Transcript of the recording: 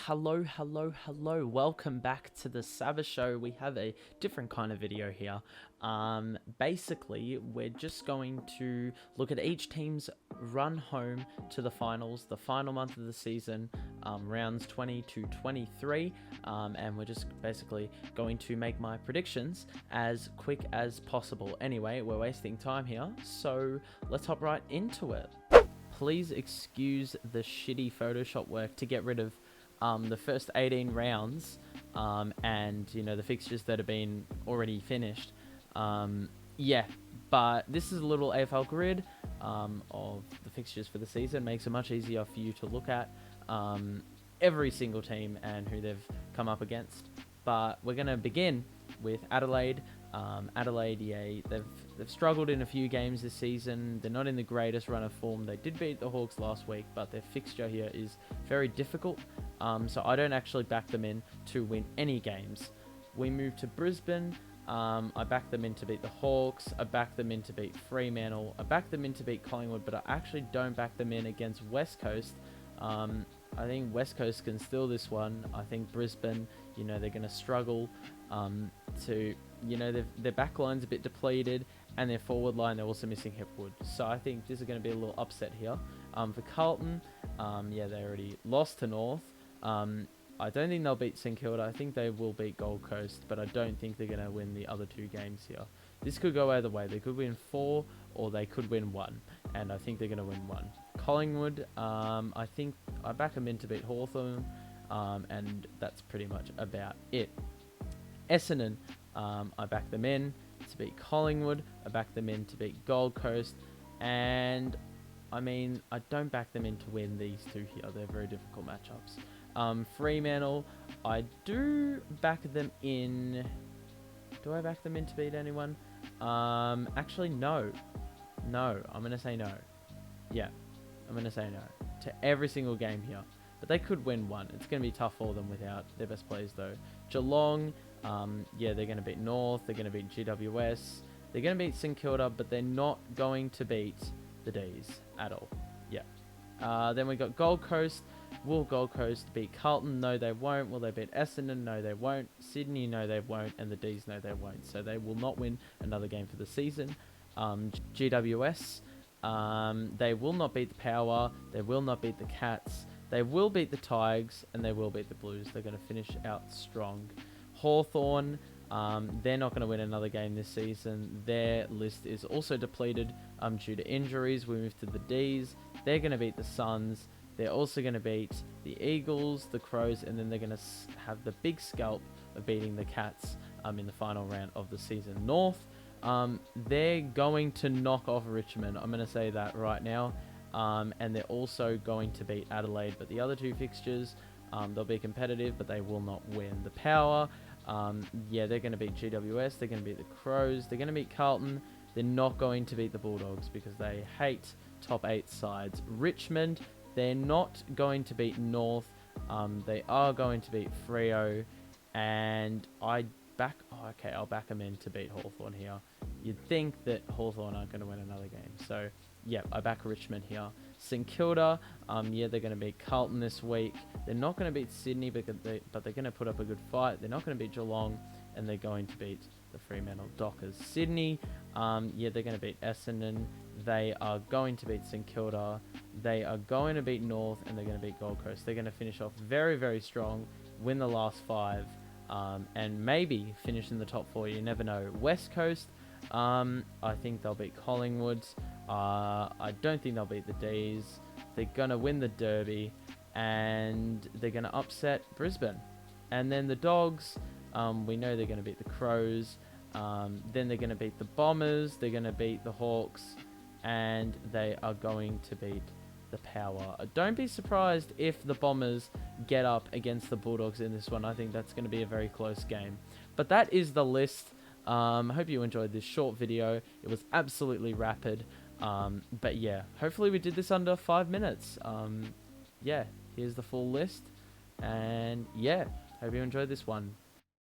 Hello. Welcome back to the Saba Show. We have a different kind of video here. Basically, we're just going to look at each team's run home to the finals, the final month of the season, rounds 20 to 23, and we're just basically going to make my predictions as quick as possible. Anyway, we're wasting time here, so let's hop right into it. Please excuse the shitty Photoshop work to get rid of the first 18 rounds and the fixtures that have been already finished. But this is a little AFL grid of the fixtures for the season. Makes it much easier for you to look at every single team and who they've come up against. But we're going to begin with Adelaide. Adelaide, they've struggled in a few games this season. They're not in the greatest run of form. They did beat the Hawks last week, but their fixture here is very difficult. So I don't actually back them in to win any games. We move to Brisbane. I back them in to beat the Hawks. I back them in to beat Fremantle. I back them in to beat Collingwood, but I actually don't back them in against West Coast. I think West Coast can steal this one. I think Brisbane, they're going to struggle their back line's a bit depleted, and their forward line, they're also missing Hipwood. So I think this is going to be a little upset here. For Carlton, they already lost to North. I don't think they'll beat St Kilda. I think they will beat Gold Coast, but I don't think they're going to win the other two games here. This could go either way. They could win 4 or they could win 1, and I think they're going to win 1. Collingwood, I think I back them in to beat Hawthorn, and that's pretty much about it. Essendon, I back them in to beat Collingwood. I back them in to beat Gold Coast, and I don't back them in to win these two here. They're very difficult matchups. Fremantle, I do back them in. Do I back them in to beat anyone? Actually, no. I'm going to say no. Yeah, I'm going to say no to every single game here. But they could win 1. It's going to be tough for them without their best players, though. Geelong, they're going to beat North. They're going to beat GWS. They're going to beat St Kilda, but they're not going to beat the D's at all. Yeah. Then we got Gold Coast. Will Gold Coast beat Carlton? No, they won't. Will they beat Essendon? No, they won't. Sydney? No, they won't. And the D's? No, they won't. So they will not win another game for the season. GWS, they will not beat the Power. They will not beat the Cats. They will beat the Tigers, and they will beat the Blues. They're going to finish out strong. Hawthorn, they're not going to win another game this season. Their list is also depleted due to injuries. We move to the D's. They're going to beat the Suns. They're also going to beat the Eagles, the Crows, and then they're going to have the big scalp of beating the Cats in the final round of the season. North, they're going to knock off Richmond. I'm going to say that right now. And they're also going to beat Adelaide. But the other two fixtures, they'll be competitive, but they will not win. The Power, they're going to beat GWS. They're going to beat the Crows. They're going to beat Carlton. They're not going to beat the Bulldogs because they hate top 8 sides. Richmond, they're not going to beat North. They are going to beat Freo. And I'll back them in to beat Hawthorn here. You'd think that Hawthorn aren't going to win another game. So, yeah, I back Richmond here. St Kilda, they're going to beat Carlton this week. They're not going to beat Sydney, but they're going to put up a good fight. They're not going to beat Geelong, and they're going to beat the Fremantle Dockers. Sydney, they're going to beat Essendon. They are going to beat St Kilda. They are going to beat North, and they're going to beat Gold Coast. They're going to finish off very, very strong, win the last 5, and maybe finish in the top 4. You never know. West Coast, I think they'll beat Collingwood. I don't think they'll beat the D's. They're going to win the Derby, and they're going to upset Brisbane. And then the Dogs, we know they're going to beat the Crows. Then they're going to beat the Bombers. They're going to beat the Hawks. And they are going to beat the Power. Don't be surprised if the Bombers get up against the Bulldogs in this one. I think that's going to be a very close game. But that is the list. I hope you enjoyed this short video. It was absolutely rapid. But yeah, hopefully we did this under 5 minutes. Here's the full list. And yeah, hope you enjoyed this one.